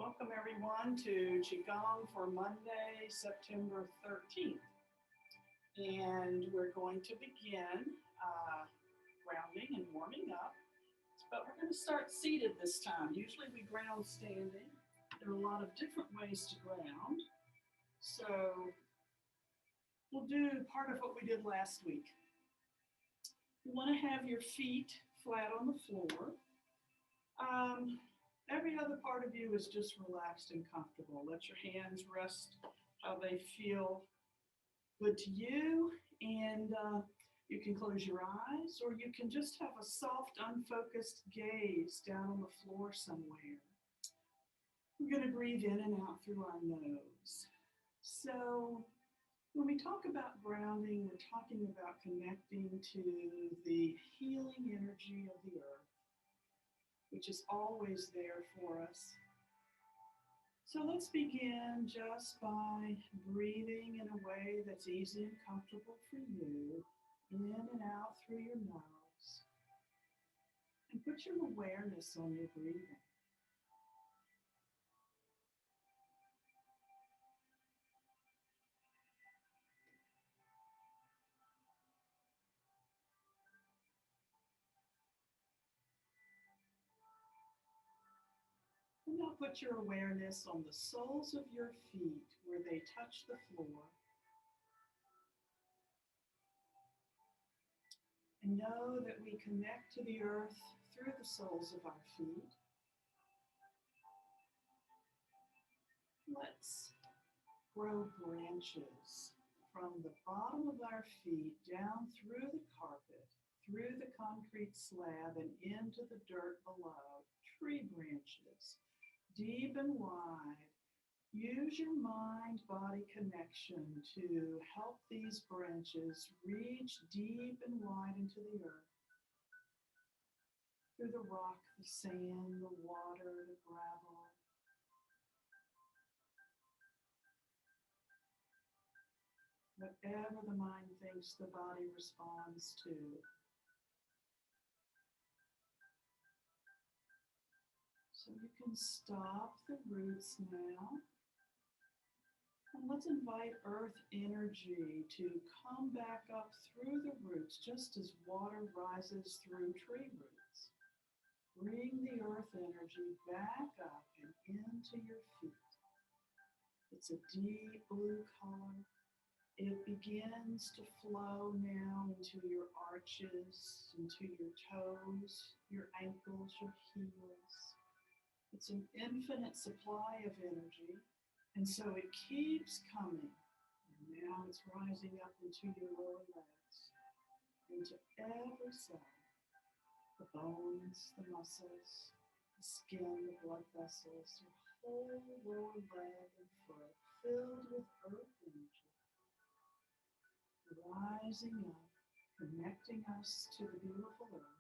Welcome everyone to Qigong for Monday, September 13th. And we're going to begin grounding and warming up, but we're going to start seated this time. Usually we ground standing. There are a lot of different ways to ground. So we'll do part of what we did last week. You want to have your feet flat on the floor. Every other part of you is just relaxed and comfortable. Let your hands rest how they feel good to you, and you can close your eyes, or you can just have a soft, unfocused gaze down on the floor somewhere. We're going to breathe in and out through our nose. So when we talk about grounding, we're talking about connecting to the healing energy of the earth, which is always there for us. So let's begin just by breathing in a way that's easy and comfortable for you, in and out through your nose. And put your awareness on your breathing. And now put your awareness on the soles of your feet where they touch the floor. And know that we connect to the earth through the soles of our feet. Let's grow branches from the bottom of our feet down through the carpet, through the concrete slab, and into the dirt below. Tree branches, deep and wide. Use your mind-body connection to help these branches reach deep and wide into the earth. Through the rock, the sand, the water, the gravel. Whatever the mind thinks the body responds to. So you can stop the roots now. And let's invite earth energy to come back up through the roots, just as water rises through tree roots. Bring the earth energy back up and into your feet. It's a deep blue color. It begins to flow now into your arches, into your toes, your ankles, your heels. It's an infinite supply of energy, and so it keeps coming. And now it's rising up into your lower legs, into every cell, the bones, the muscles, the skin, the blood vessels, your whole lower leg and foot filled with earth energy. Rising up, connecting us to the beautiful earth.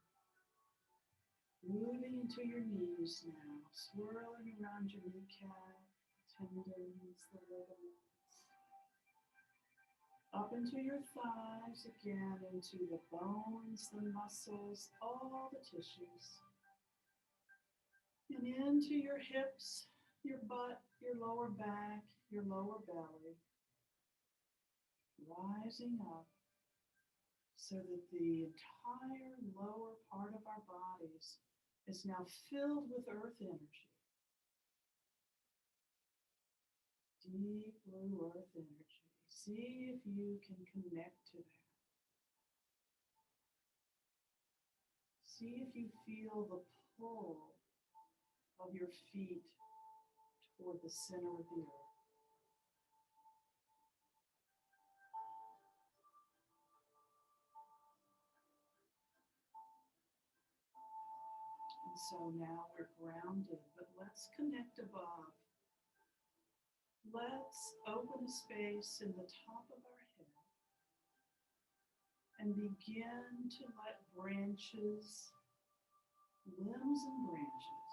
Moving into your knees now, swirling around your kneecap, tendons, the ligaments. Up into your thighs again, into the bones, the muscles, all the tissues. And into your hips, your butt, your lower back, your lower belly. Rising up so that the entire lower part of our bodies is now filled with earth energy. Deep blue earth energy. See if you can connect to that. See if you feel the pull of your feet toward the center of the earth. And so now we're grounded, but let's connect above. Let's open a space in the top of our head and begin to let branches, limbs and branches,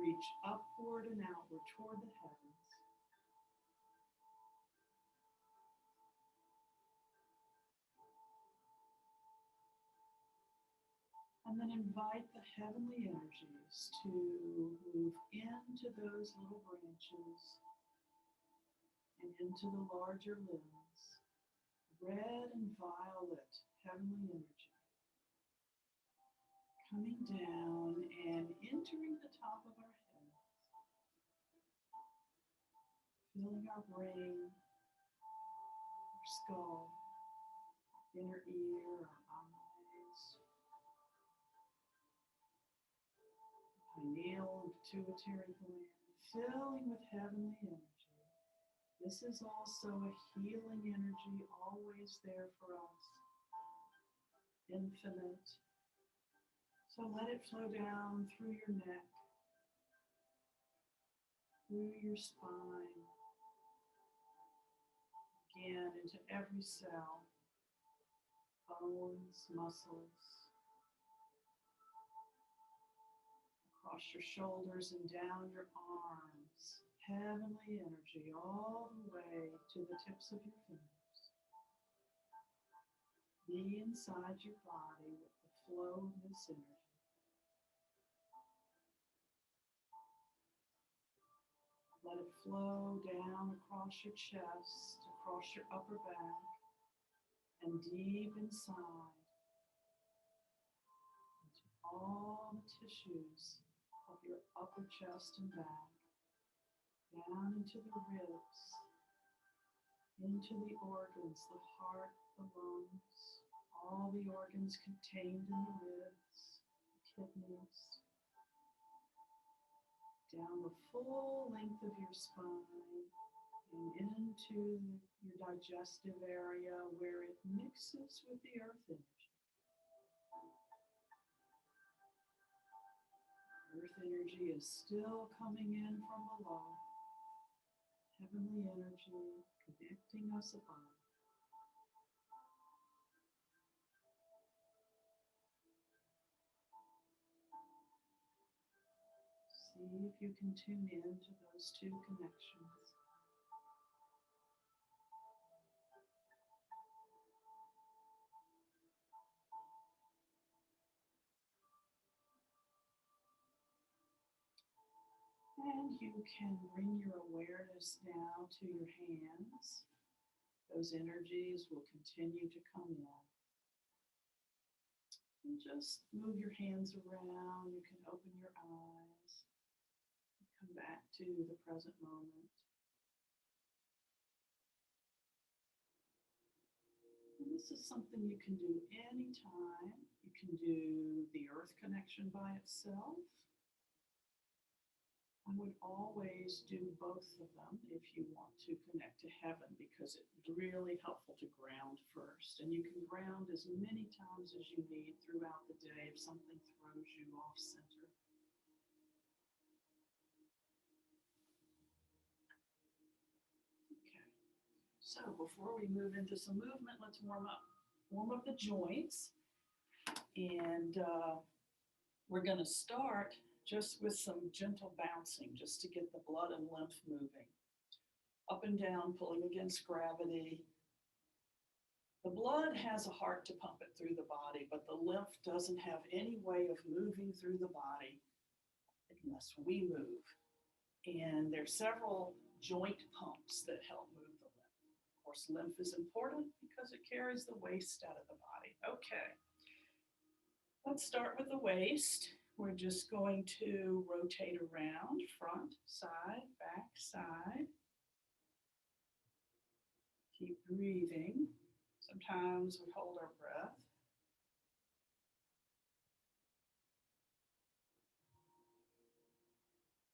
reach upward and outward toward the heavens. And then invite the heavenly energies to move into those little branches and into the larger limbs, red and violet heavenly energy coming down and entering the top of our head, filling our brain, our skull, inner ear, our eyes, pineal and pituitary gland, filling with heavenly energy. This is also a healing energy, always there for us, infinite. So let it flow down through your neck, through your spine, again into every cell, bones, muscles, across your shoulders and down your arms. Heavenly energy all the way to the tips of your fingers. Be inside your body with the flow of this energy. Let it flow down across your chest, across your upper back, and deep inside into all the tissues of your upper chest and back, down into the ribs, into the organs, the heart, the lungs, all the organs contained in the ribs, the kidneys, down the full length of your spine and into your digestive area where it mixes with the earth energy. Earth energy is still coming in from below. Heavenly energy connecting us above. See if you can tune in to those two connections. And you can bring your awareness now to your hands. Those energies will continue to come in. And just move your hands around. You can open your eyes. Come back to the present moment. And this is something you can do anytime. You can do the earth connection by itself. I would always do both of them if you want to connect to heaven, because it's really helpful to ground first. And you can ground as many times as you need throughout the day if something throws you off center. Okay, so before we move into some movement, let's warm up. Warm up the joints. And we're going to start just with some gentle bouncing, just to get the blood and lymph moving. Up and down, pulling against gravity. The blood has a heart to pump it through the body, but the lymph doesn't have any way of moving through the body unless we move. And there's several joint pumps that help move the lymph. Of course, lymph is important because it carries the waste out of the body. Okay, let's start with the waist. We're just going to rotate around, front, side, back, side. Keep breathing. Sometimes we hold our breath.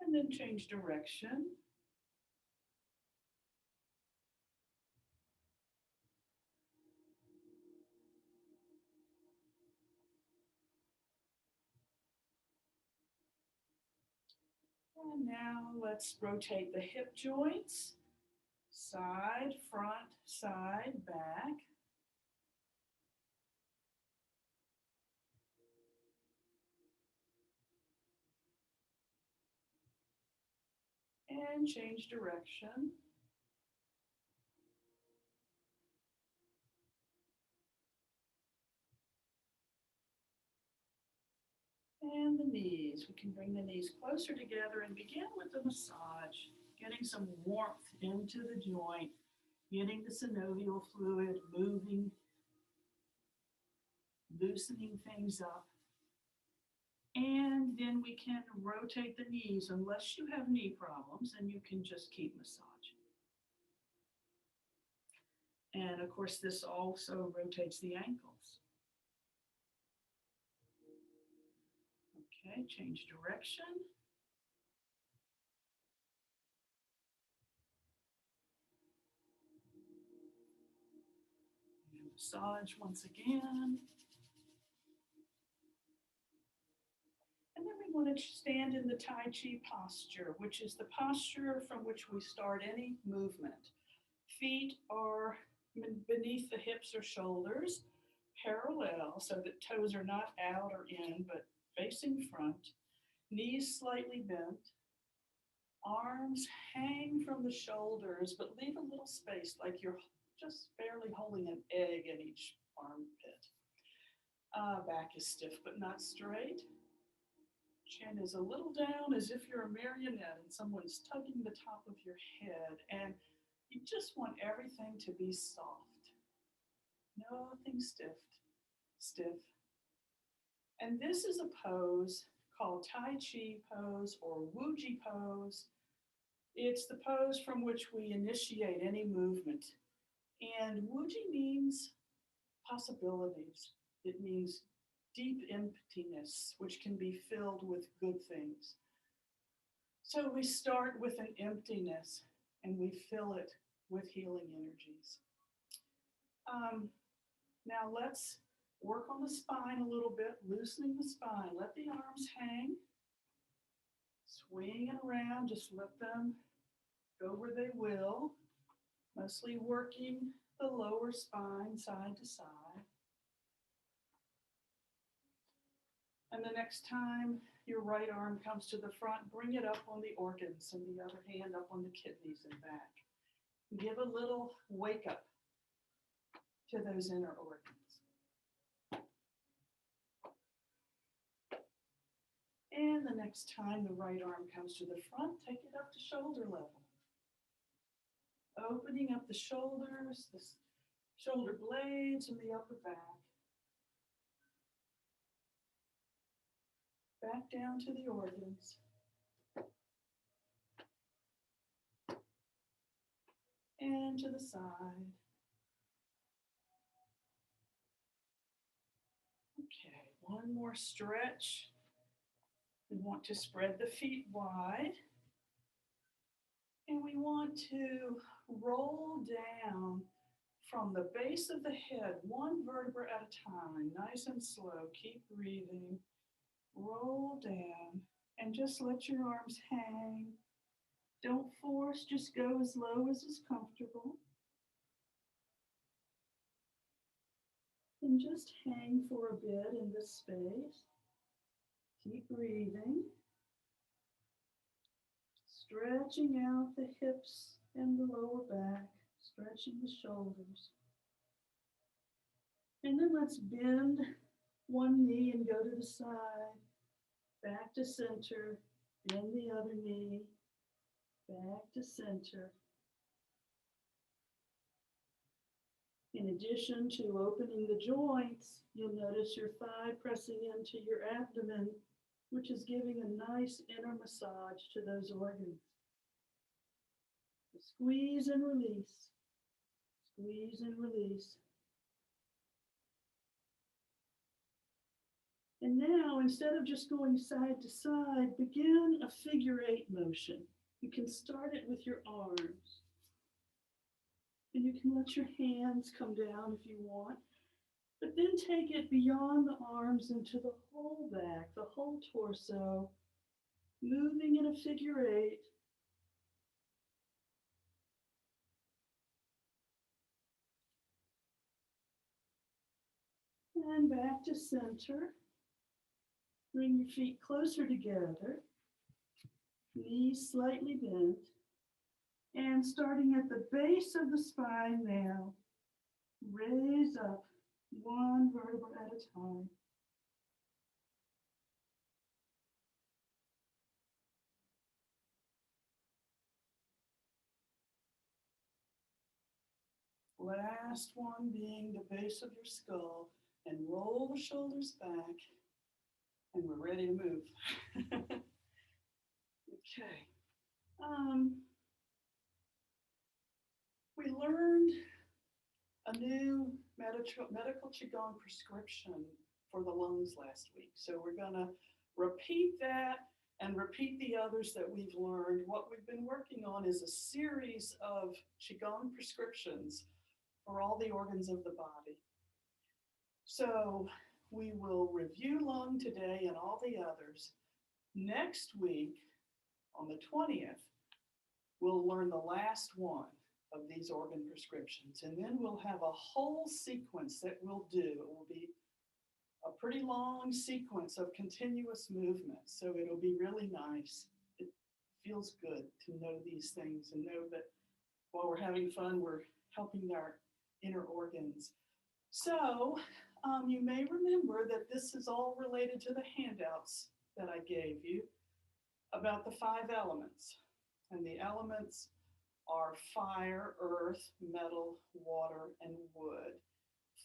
And then change direction. And now let's rotate the hip joints. Side, front, side, back. And change direction. And the knees. We can bring the knees closer together and begin with the massage, getting some warmth into the joint, getting the synovial fluid moving, loosening things up. And then we can rotate the knees unless you have knee problems, and you can just keep massaging. And of course, this also rotates the ankles. Okay, change direction. And massage once again. And then we want to stand in the Tai Chi posture, which is the posture from which we start any movement. Feet are beneath the hips or shoulders, parallel so that toes are not out or in, but facing front. Knees slightly bent. Arms hang from the shoulders, but leave a little space like you're just barely holding an egg in each armpit. Back is stiff but not straight. Chin is a little down as if you're a marionette and someone's tugging the top of your head, and you just want everything to be soft. Nothing stiff. And this is a pose called Tai Chi pose or Wuji pose. It's the pose from which we initiate any movement. And Wuji means possibilities. It means deep emptiness, which can be filled with good things. So we start with an emptiness and we fill it with healing energies. Now let's work on the spine a little bit, loosening the spine. Let the arms hang, swing it around, just let them go where they will, mostly working the lower spine side to side. And the next time your right arm comes to the front, bring it up on the organs and the other hand up on the kidneys and back. Give a little wake up to those inner organs. And the next time the right arm comes to the front, take it up to shoulder level. Opening up the shoulders, the shoulder blades, and the upper back. Back down to the organs. And to the side. Okay, one more stretch. We want to spread the feet wide. And we want to roll down from the base of the head, one vertebra at a time, nice and slow. Keep breathing. Roll down and just let your arms hang. Don't force, just go as low as is comfortable. And just hang for a bit in this space. Keep breathing. Stretching out the hips and the lower back, stretching the shoulders. And then let's bend one knee and go to the side, back to center, bend the other knee, back to center. In addition to opening the joints, you'll notice your thigh pressing into your abdomen, which is giving a nice inner massage to those organs. Squeeze and release. Squeeze and release. And now, instead of just going side to side, begin a figure 8 motion. You can start it with your arms. And you can let your hands come down if you want, but then take it beyond the arms into the whole back, the whole torso, moving in a figure 8. And back to center. Bring your feet closer together, knees slightly bent, and starting at the base of the spine now, raise up one vertebra at a time. last one being the base of your skull, and roll the shoulders back, and we're ready to move. Okay. We learned a new medical Qigong prescription for the lungs last week. So we're going to repeat that and repeat the others that we've learned. What we've been working on is a series of Qigong prescriptions for all the organs of the body. So we will review lung today and all the others. Next week, on the 20th, we'll learn the last one of these organ prescriptions. And then we'll have a whole sequence that we'll do. It will be a pretty long sequence of continuous movement. So it'll be really nice. It feels good to know these things and know that while we're having fun, we're helping our inner organs. So you may remember that this is all related to the handouts that I gave you about the 5 elements. And the elements are fire, earth, metal, water, and wood.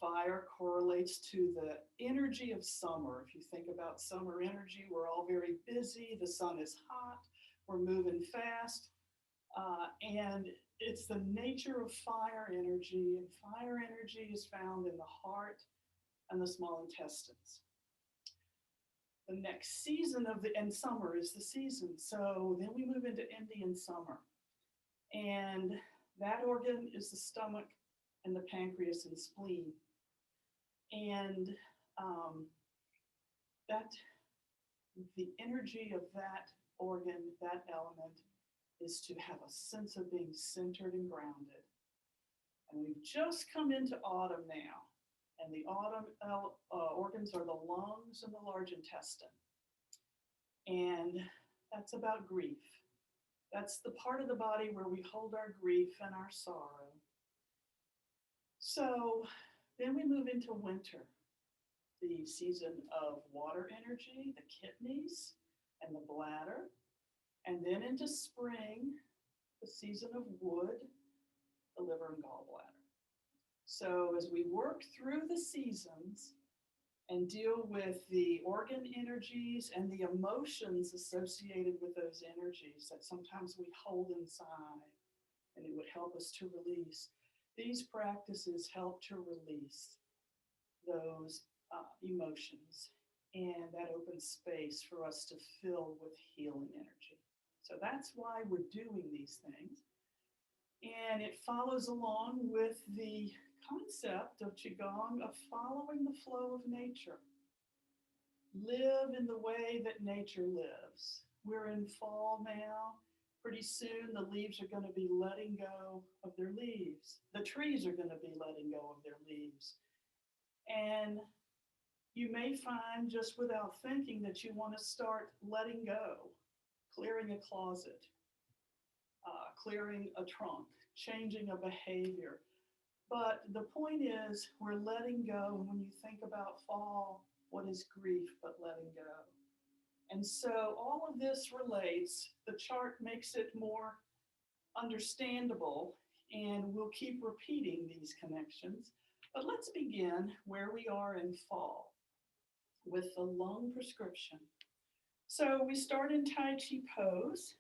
Fire correlates to the energy of summer. If you think about summer energy, we're all very busy. The sun is hot. We're moving fast. And it's the nature of fire energy. And fire energy is found in the heart and the small intestines. The next season and summer is the season. So then we move into Indian summer. And that organ is the stomach and the pancreas and spleen. And the energy of that organ, that element, is to have a sense of being centered and grounded. And we've just come into autumn now. And the autumn organs are the lungs and the large intestine. And that's about grief. That's the part of the body where we hold our grief and our sorrow. So then we move into winter, the season of water energy, the kidneys and the bladder. And then into spring, the season of wood, the liver and gallbladder. So as we work through the seasons and deal with the organ energies and the emotions associated with those energies that sometimes we hold inside, and it would help us to release, these practices help to release those emotions, and that opens space for us to fill with healing energy. So that's why we're doing these things. And it follows along with the concept of Qigong of following the flow of nature. Live in the way that nature lives. We're in fall now. Pretty soon the leaves are going to be letting go of their leaves. The trees are going to be letting go of their leaves. And you may find just without thinking that you want to start letting go, clearing a closet, clearing a trunk, changing a behavior. But the point is, we're letting go. And when you think about fall, what is grief but letting go? And so all of this relates. The chart makes it more understandable, and we'll keep repeating these connections. But let's begin where we are in fall with the lung prescription. So we start in Tai Chi pose.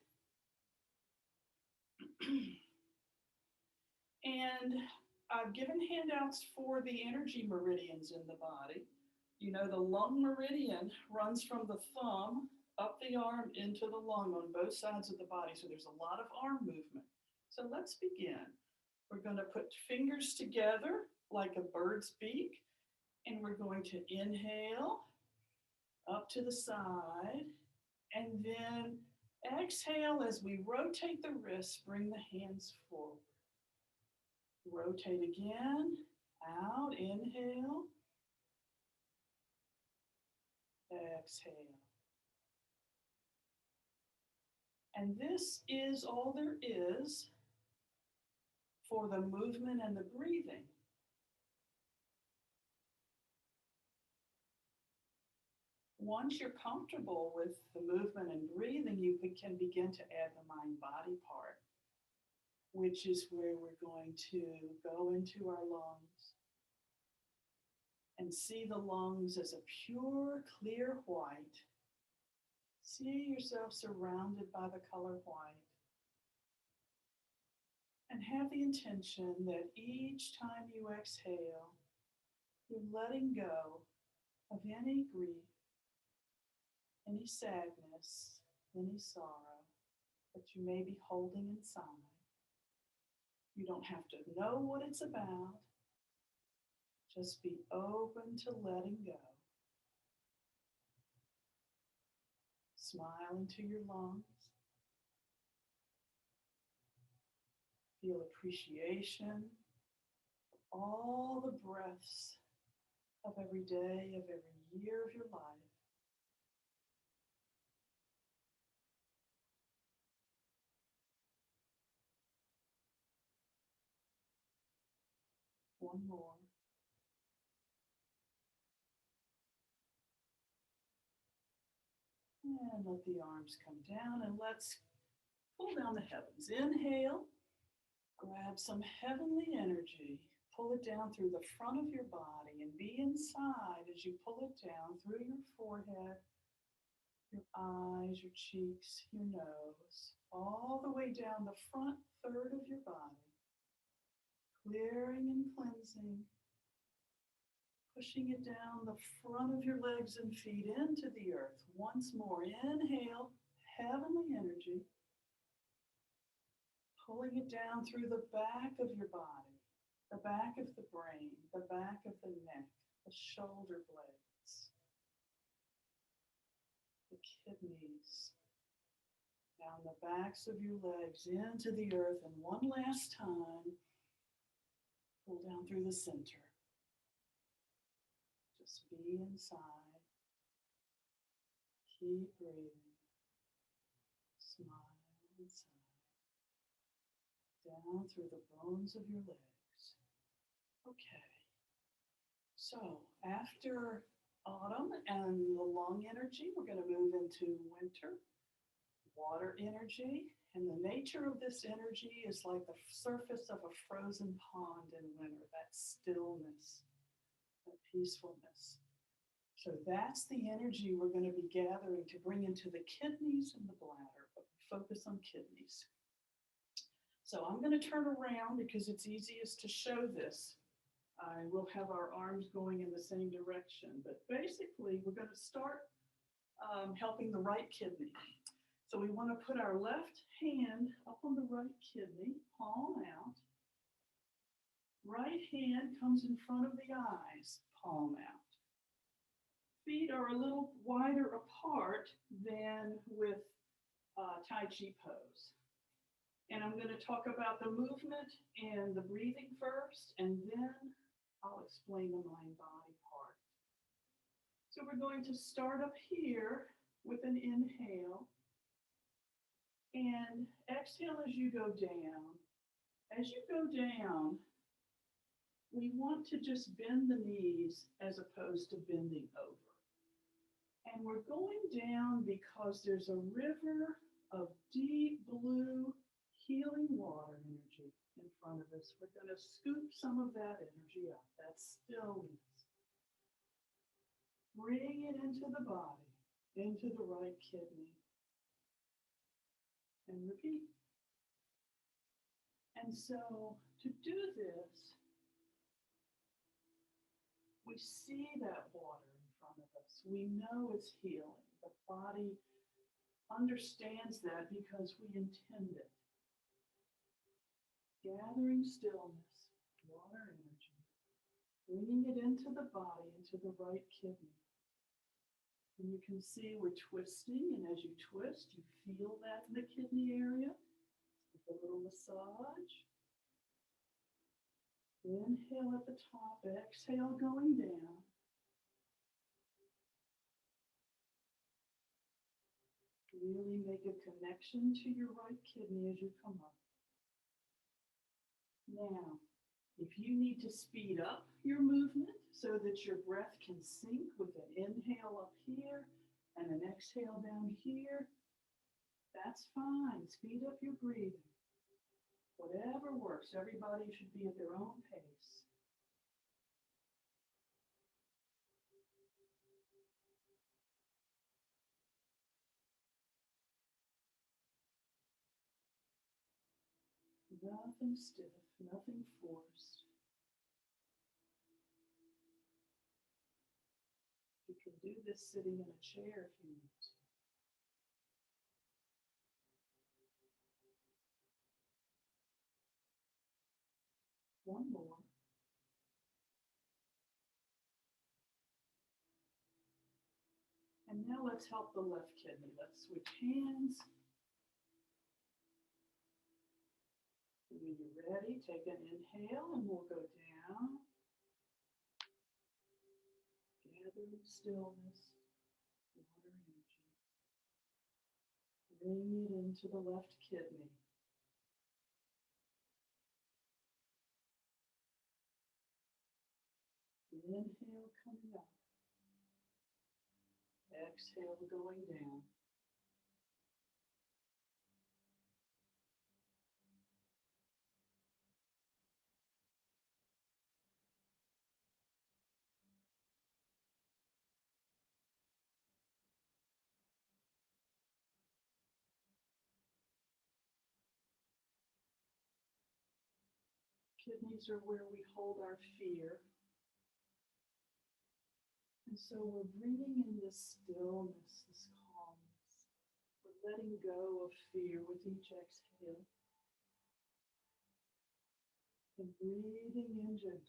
And I've given handouts for the energy meridians in the body. You know, the lung meridian runs from the thumb up the arm into the lung on both sides of the body. So there's a lot of arm movement. So let's begin. We're going to put fingers together like a bird's beak. And we're going to inhale up to the side. And then exhale as we rotate the wrists, bring the hands forward. Rotate again, out, inhale, exhale. And this is all there is for the movement and the breathing. Once you're comfortable with the movement and breathing, you can begin to add the mind-body part. which is where we're going to go into our lungs and see the lungs as a pure, clear white. See yourself surrounded by the color white. And have the intention that each time you exhale, you're letting go of any grief, any sadness, any sorrow that you may be holding inside. You don't have to know what it's about. Just be open to letting go. Smile into your lungs. Feel appreciation of all the breaths of every day, of every year of your life. One more. And let the arms come down, and let's pull down the heavens. Inhale, grab some heavenly energy. Pull it down through the front of your body and be inside as you pull it down through your forehead, your eyes, your cheeks, your nose, all the way down the front third of your body, clearing and cleansing, pushing it down the front of your legs and feet into the earth. Once more, inhale, heavenly energy, pulling it down through the back of your body, the back of the brain, the back of the neck, the shoulder blades, the kidneys, down the backs of your legs into the earth. And one last time, pull down through the center. Just be inside. Keep breathing. Smile inside. Down through the bones of your legs. Okay. So after autumn and the lung energy, we're going to move into winter, water energy. And the nature of this energy is like the surface of a frozen pond in winter, that stillness, that peacefulness. So that's the energy we're going to be gathering to bring into the kidneys and the bladder, but focus on kidneys. So I'm going to turn around because it's easiest to show this. I will have our arms going in the same direction, but basically we're going to start helping the right kidney. So we want to put our left hand up on the right kidney, palm out. Right hand comes in front of the eyes, palm out. Feet are a little wider apart than with Tai Chi pose. And I'm going to talk about the movement and the breathing first, and then I'll explain the mind-body part. So we're going to start up here with an inhale and exhale as you go down. As you go down, we want to just bend the knees as opposed to bending over. And we're going down because there's a river of deep blue healing water energy in front of us. We're going to scoop some of that energy up, that stillness. Bring it into the body, into the right kidney. And repeat. And so to do this, we see that water in front of us. We know it's healing. The body understands that because we intend it. Gathering stillness, water energy, bringing it into the body, into the right kidney. And you can see we're twisting, and as you twist, you feel that in the kidney area. With a little massage. Inhale at the top, exhale going down. Really make a connection to your right kidney as you come up. Now, if you need to speed up your movement so that your breath can sync with an inhale up here and an exhale down here, that's fine. Speed up your breathing. Whatever works. Everybody should be at their own pace. Nothing stiff, nothing forced. You can do this sitting in a chair if you need to. One more. And now let's help the left kidney. Let's switch hands. And when you're ready, take an inhale and we'll go down. Gathering stillness, water energy. Bring it into the left kidney. Inhale coming up. Exhale going down. Kidneys are where we hold our fear. And so we're breathing in this stillness, this calmness. We're letting go of fear with each exhale. And breathing in gentleness.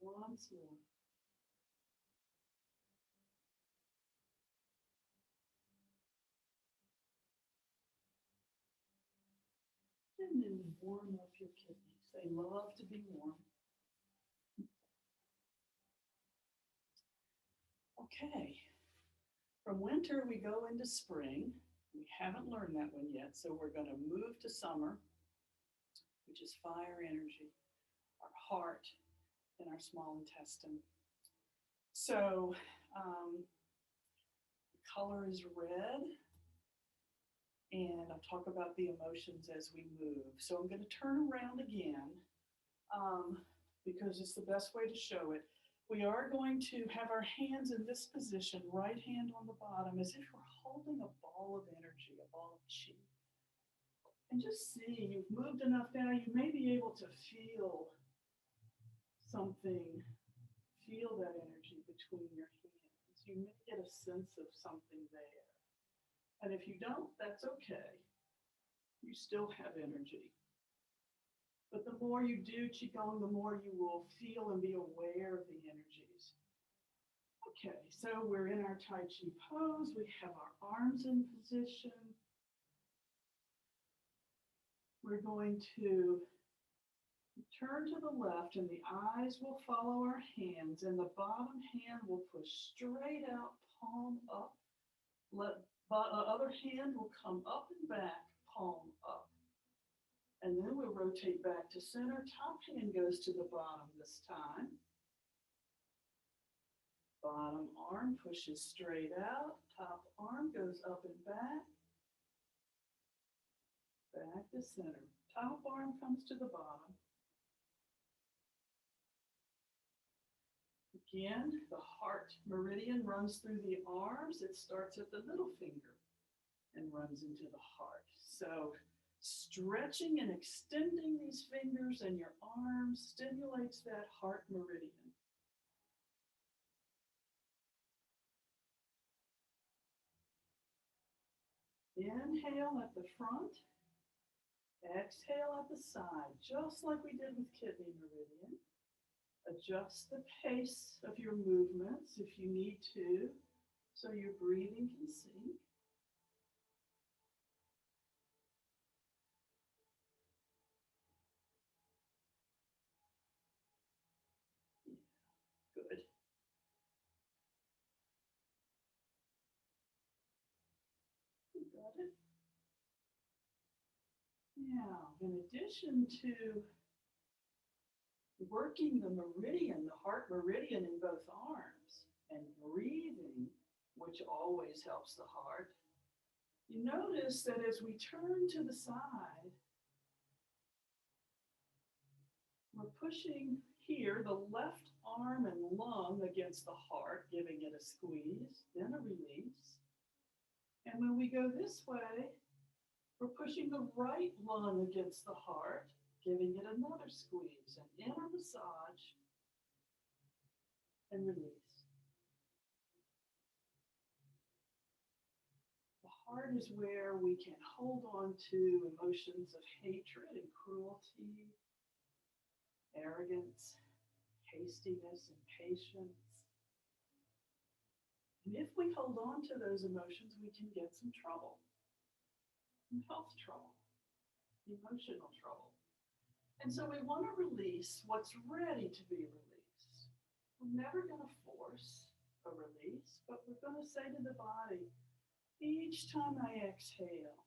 Once more. And then warm up your kidneys. They love to be warm. Okay. From winter, we go into spring. We haven't learned that one yet, so we're going to move to summer, which is fire energy, our heart, and our small intestine. So the color is red, and I'll talk about the emotions as we move. So I'm going to turn around again because it's the best way to show it. We are going to have our hands in this position, right hand on the bottom, as if we're holding a ball of energy, a ball of chi. And just see, you've moved enough now, you may be able to feel something, feel that energy between your hands. You may get a sense of something there. And if you don't, that's okay. You still have energy. But the more you do Qigong, the more you will feel and be aware of the energies. Okay, so we're in our Tai Chi pose. We have our arms in position. We're going to turn to the left and the eyes will follow our hands and the bottom hand will push straight out, palm up. The other hand will come up and back, palm up. And then we'll rotate back to center. Top hand goes to the bottom this time. Bottom arm pushes straight out. Top arm goes up and back. Back to center. Top arm comes to the bottom. Again, the heart meridian runs through the arms. It starts at the middle finger and runs into the heart. So stretching and extending these fingers and your arms stimulates that heart meridian. Inhale at the front. Exhale at the side, just like we did with kidney meridian. Adjust the pace of your movements if you need to, so your breathing can sync. Good. You got it? Now, in addition addition to working the meridian, the heart meridian in both arms, and breathing, which always helps the heart, you notice that as we turn to the side, we're pushing here the left arm and lung against the heart, giving it a squeeze, then a release. And when we go this way, we're pushing the right lung against the heart, giving it another squeeze, an inner massage, and release. The heart is where we can hold on to emotions of hatred and cruelty, arrogance, hastiness, impatience. And if we hold on to those emotions, we can get some trouble, some health trouble, emotional trouble. And so we want to release what's ready to be released. We're never going to force a release, but we're going to say to the body, each time I exhale,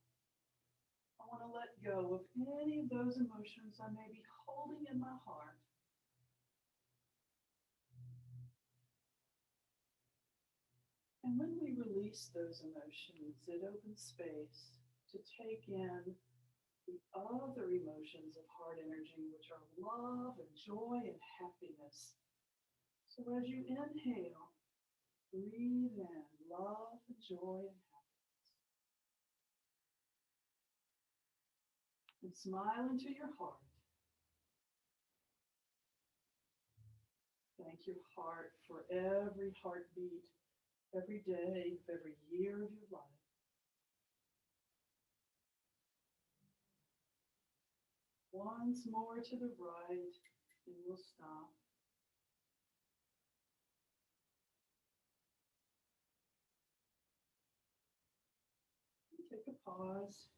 I want to let go of any of those emotions I may be holding in my heart. And when we release those emotions, it opens space to take in the other emotions of heart energy, which are love and joy and happiness. So as you inhale, breathe in love and joy and happiness. And smile into your heart. Thank your heart for every heartbeat, every day, every year of your life. Once more to the right, and we'll stop. Take a pause.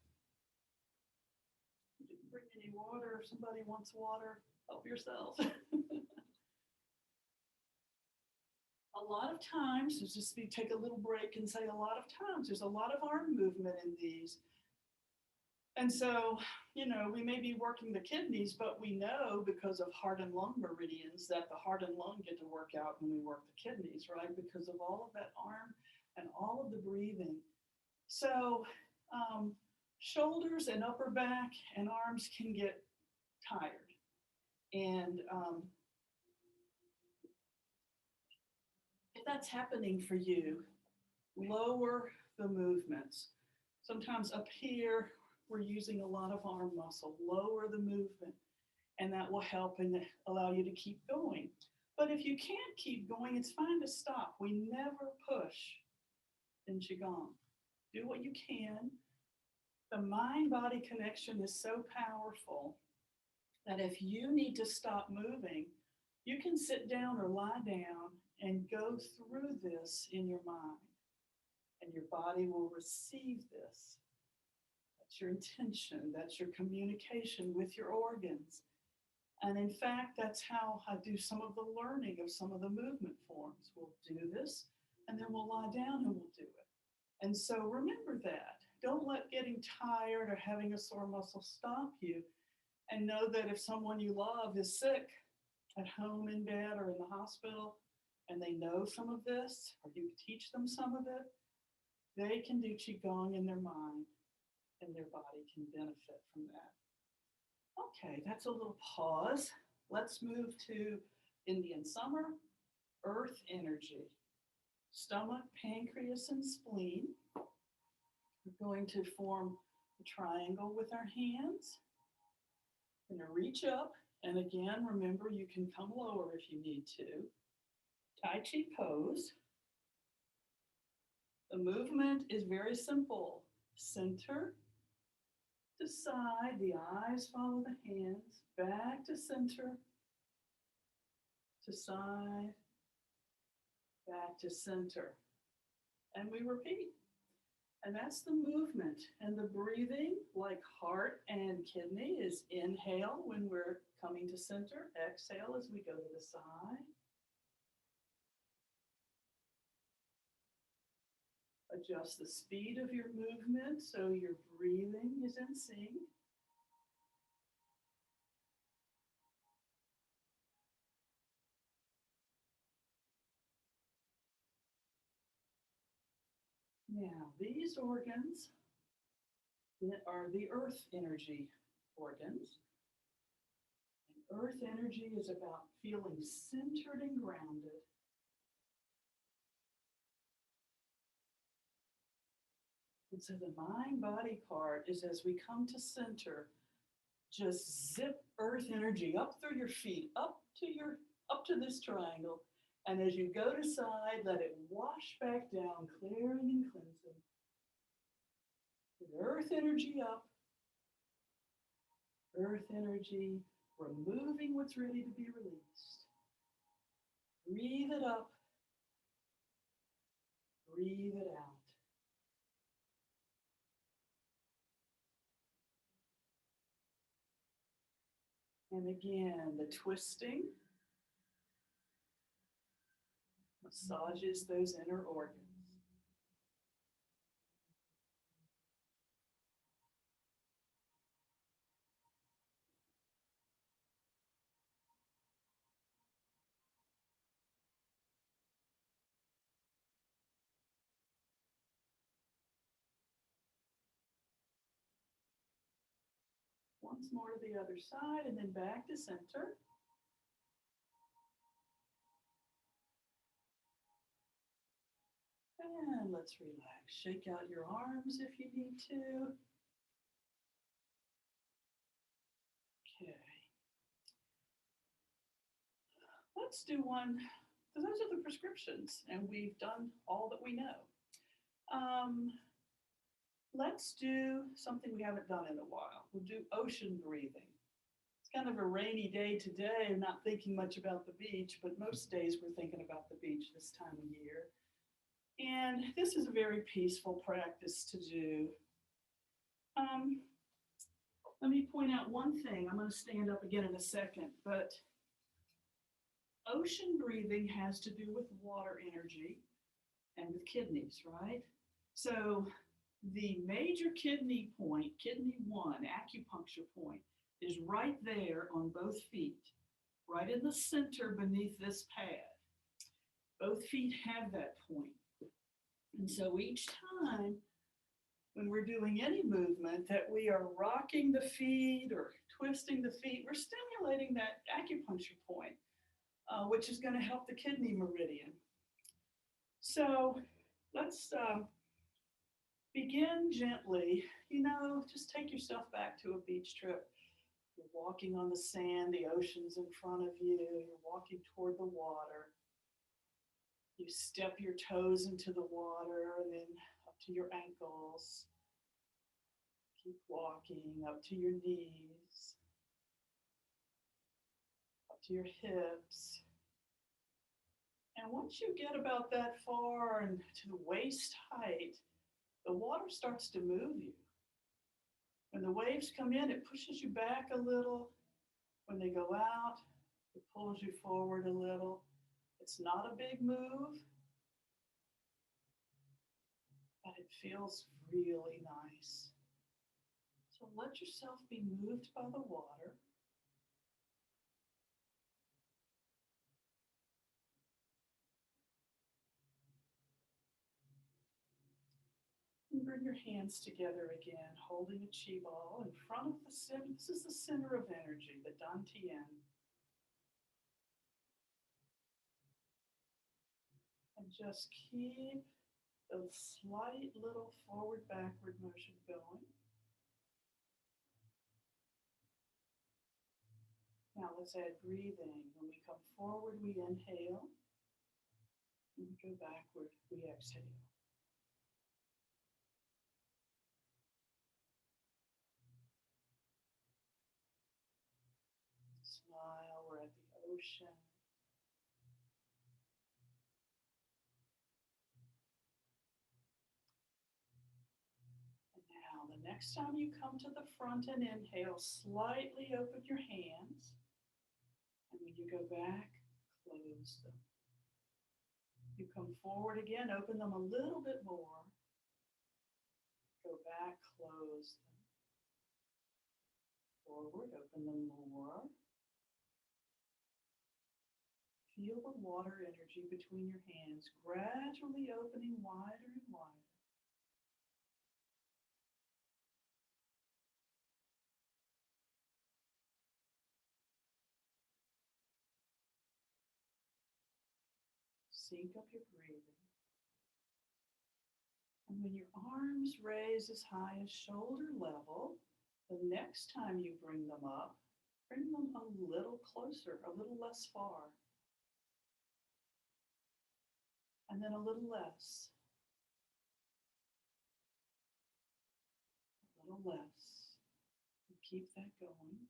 You didn't bring any water. If somebody wants water, help yourself. A lot of times, just take a little break and say a lot of times, there's a lot of arm movement in these. And so, we may be working the kidneys, but we know because of heart and lung meridians that the heart and lung get to work out when we work the kidneys, right? Because of all of that arm and all of the breathing. So shoulders and upper back and arms can get tired. And if that's happening for you, lower the movements. Sometimes up here, we're using a lot of arm muscle. Lower the movement, and that will help and allow you to keep going. But if you can't keep going, it's fine to stop. We never push in Qigong. Do what you can. The mind-body connection is so powerful that if you need to stop moving, you can sit down or lie down and go through this in your mind, and your body will receive this. That's your intention. That's your communication with your organs. And in fact, that's how I do some of the learning of some of the movement forms. We'll do this, and then we'll lie down and we'll do it. And so remember that. Don't let getting tired or having a sore muscle stop you. And know that if someone you love is sick at home, in bed, or in the hospital, and they know some of this, or you teach them some of it, they can do Qigong in their mind, and their body can benefit from that. Okay, that's a little pause. Let's move to Indian Summer, Earth energy. Stomach, pancreas, and spleen. We're going to form a triangle with our hands. We're going to reach up, and again, remember you can come lower if you need to. Tai Chi pose. The movement is very simple. Center to side, the eyes follow the hands, back to center, to side, back to center. And we repeat. And that's the movement. And the breathing, like heart and kidney, is inhale when we're coming to center, exhale as we go to the side. Adjust the speed of your movement so your breathing is in sync. Now, these organs are the earth energy organs. And earth energy is about feeling centered and grounded. And so the mind body part is as we come to center, just zip earth energy up through your feet, up to this triangle. And as you go to side, let it wash back down, clearing and cleansing. With earth energy up, earth energy removing what's ready to be released. Breathe it up, breathe it out. And again, the twisting massages those inner organs. Once more to the other side and then back to center. And let's relax. Shake out your arms if you need to. Okay. Let's do one, because those are the prescriptions, and we've done all that we know. Let's do something we haven't done in a while. We'll do ocean breathing. It's kind of a rainy day today. I'm not thinking much about the beach, but most days we're thinking about the beach this time of year. And this is a very peaceful practice to do. Let me point out one thing. I'm going to stand up again in a second, but ocean breathing has to do with water energy and with kidneys, right? So the major kidney point, kidney 1, acupuncture point, is right there on both feet, right in the center beneath this pad. Both feet have that point. And so each time when we're doing any movement that we are rocking the feet or twisting the feet, we're stimulating that acupuncture point, which is going to help the kidney meridian. So let's begin gently. Just take yourself back to a beach trip. You're walking on the sand, the ocean's in front of you, you're walking toward the water. You step your toes into the water and then up to your ankles. Keep walking up to your knees, up to your hips. And once you get about that far and to the waist height, the water starts to move you. When the waves come in, it pushes you back a little. When they go out, it pulls you forward a little. It's not a big move, but it feels really nice. So let yourself be moved by the water. And bring your hands together again, holding a chi ball in front of the center. This is the center of energy, the dantian. And just keep a slight little forward-backward motion going. Now let's add breathing. When we come forward, we inhale. When we go backward, we exhale. Smile, we're at the ocean. And now the next time you come to the front and inhale, slightly open your hands. And when you go back, close them. You come forward again, open them a little bit more. Go back, close them. Forward, open them more. Feel the water energy between your hands, gradually opening wider and wider. Sync up your breathing. And when your arms raise as high as shoulder level, the next time you bring them up, bring them a little closer, a little less far. And then a little less. A little less. And keep that going.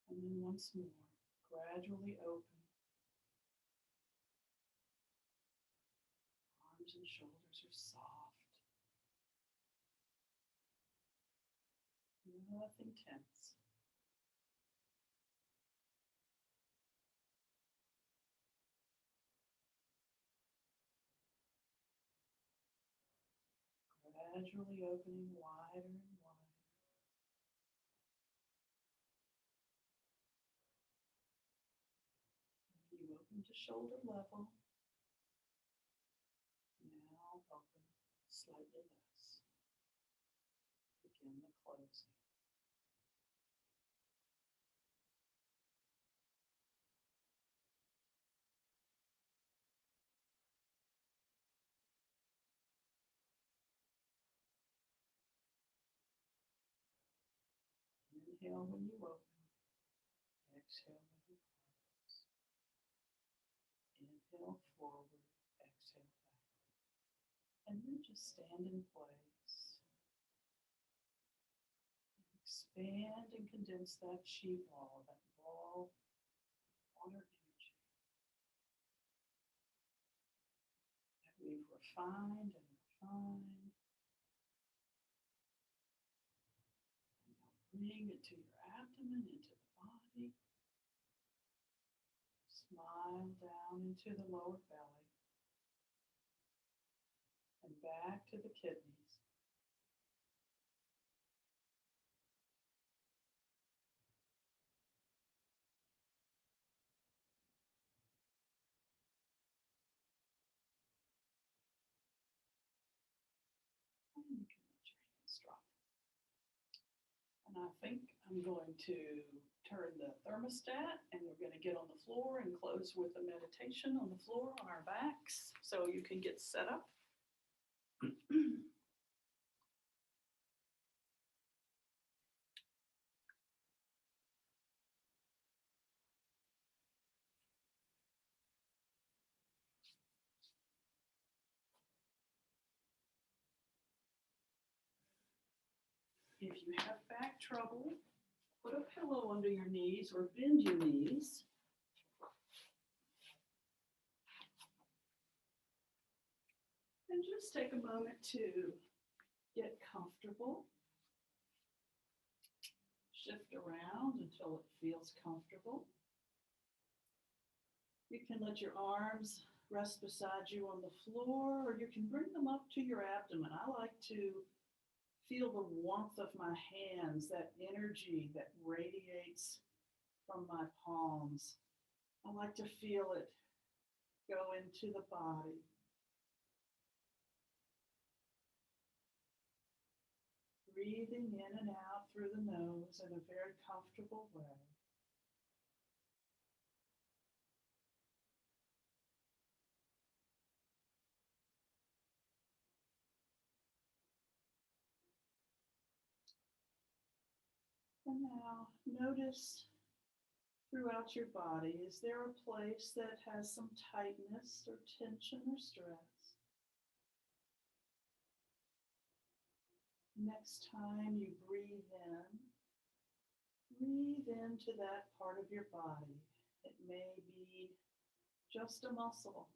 And then once more, gradually open. Arms and shoulders are soft. Nothing tense. Gradually opening wider and wider. And you open to shoulder level. Now open slightly less. Begin the closing. Inhale when you open. Exhale when you close. Inhale forward. Exhale back. And then just stand in place. Expand and condense that chi ball, that ball of water energy that we've refined and refined. And now bring it to your abdomen, into the body. Smile down into the lower belly and back to the kidneys. And you can let your hands drop. And I think I'm going to turn the thermostat and we're going to get on the floor and close with a meditation on the floor on our backs so you can get set up. If you have back trouble, put a pillow under your knees or bend your knees. And just take a moment to get comfortable. Shift around until it feels comfortable. You can let your arms rest beside you on the floor, or you can bring them up to your abdomen. I like to feel the warmth of my hands, that energy that radiates from my palms. I like to feel it go into the body. Breathing in and out through the nose in a very comfortable way. And now notice throughout your body, is there a place that has some tightness or tension or stress? Next time you breathe into that part of your body. It may be just a muscle.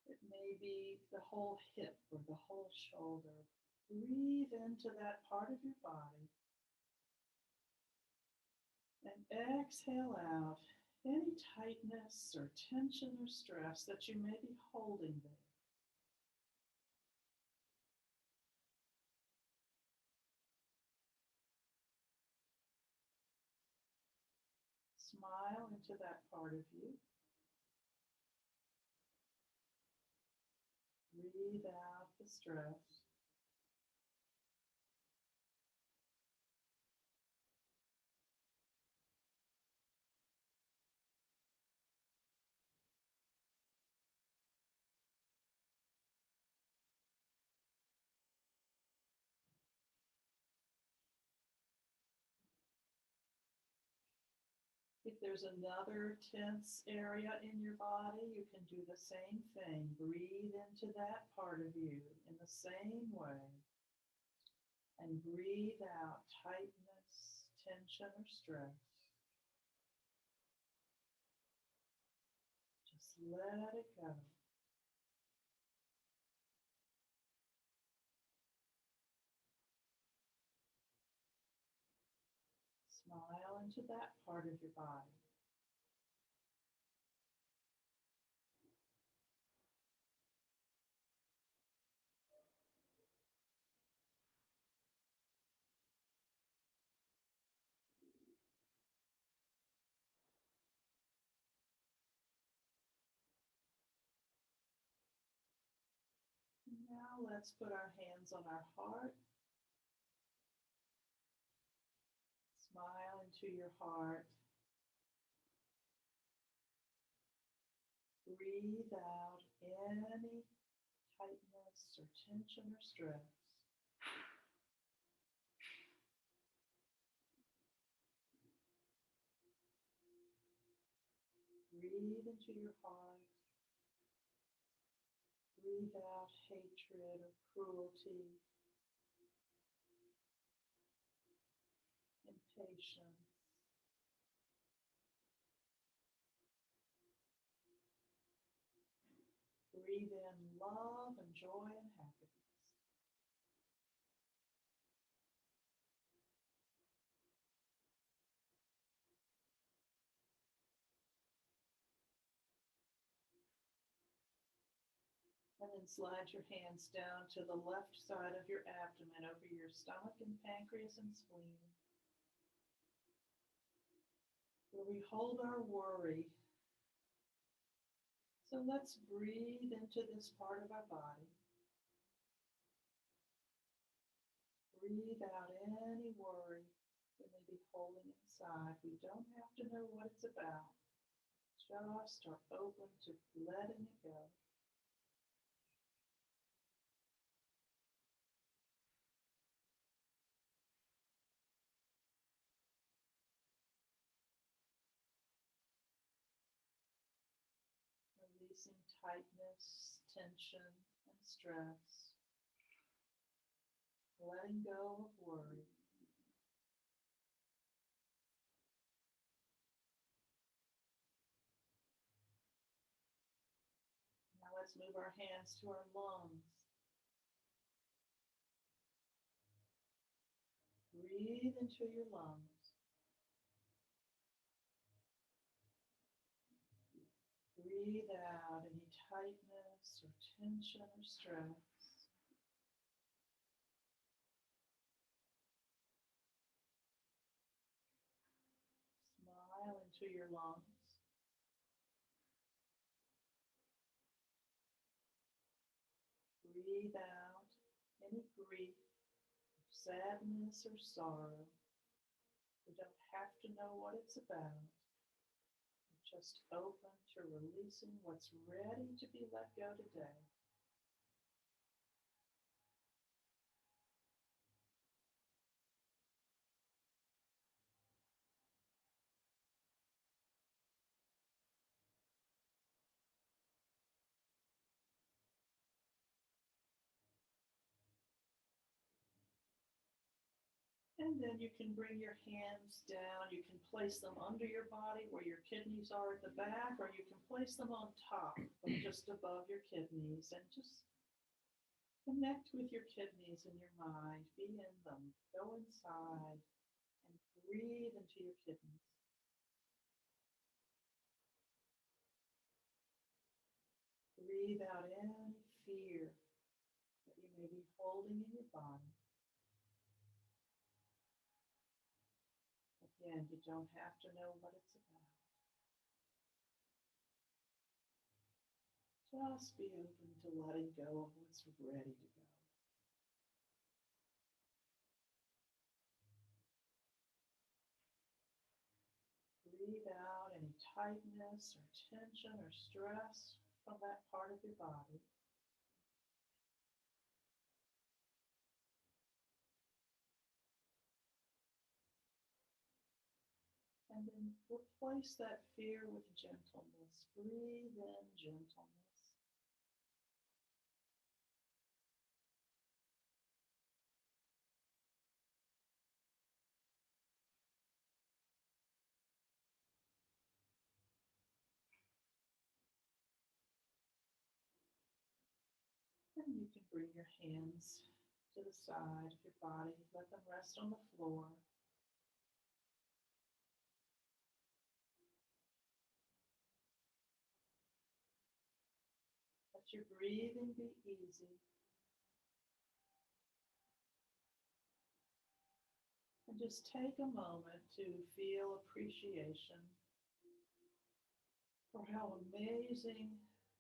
It may be the whole hip or the whole shoulder. Breathe into that part of your body. And exhale out any tightness or tension or stress that you may be holding there. Smile into that part of you. Breathe out the stress. there's another tense area in your body, you can do the same thing. Breathe into that part of you in the same way. And breathe out tightness, tension, or stress. Just let it go. Smile into that part of your body. Now let's put our hands on our heart. Smile into your heart. Breathe out any tightness or tension or stress. Breathe into your heart. Breathe out hatred or cruelty, impatience. Breathe in love and joy and happiness. And then slide your hands down to the left side of your abdomen over your stomach and pancreas and spleen, where we hold our worry. So let's breathe into this part of our body. Breathe out any worry we may be holding inside. We don't have to know what it's about. Just are open to letting it go. Releasing tightness, tension, and stress. Letting go of worry. Now let's move our hands to our lungs. Breathe into your lungs. Breathe out any tightness or tension or stress. Smile into your lungs. Breathe out any grief, sadness, or sorrow. We don't have to know what it's about. We're just open to releasing what's ready to be let go today. And then you can bring your hands down. You can place them under your body where your kidneys are at the back, or you can place them on top, or just above your kidneys, and just connect with your kidneys in your mind. Be in them. Go inside and breathe into your kidneys. Breathe out any fear that you may be holding in your body. Again, you don't have to know what it's about. Just be open to letting go of what's ready to go. Breathe out any tightness or tension or stress from that part of your body. And then replace that fear with gentleness. Breathe in gentleness. And you can bring your hands to the side of your body. Let them rest on the floor. Let your breathing be easy. And just take a moment to feel appreciation for how amazing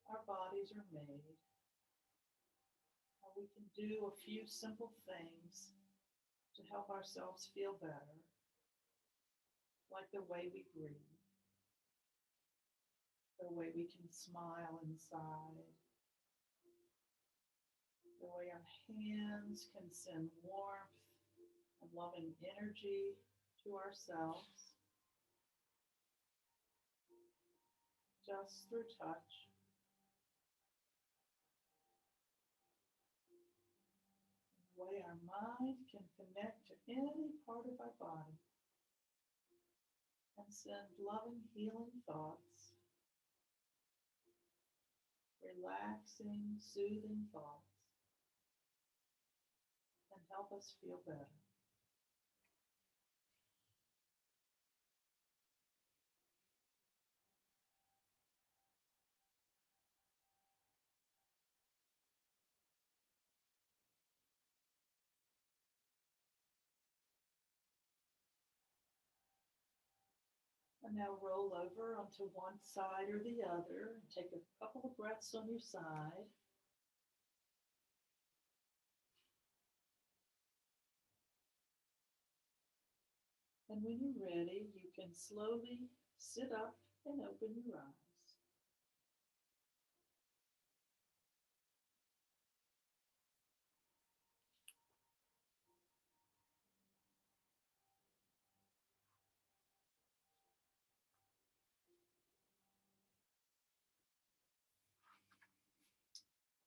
our bodies are made. How we can do a few simple things to help ourselves feel better, like the way we breathe, the way we can smile inside, the way our hands can send warmth and loving energy to ourselves just through touch. The way our mind can connect to any part of our body and send loving, healing thoughts, relaxing, soothing thoughts, and help us feel better. And now roll over onto one side or the other. Take a couple of breaths on your side. And when you're ready, you can slowly sit up and open your eyes.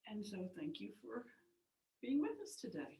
And so thank you for being with us today.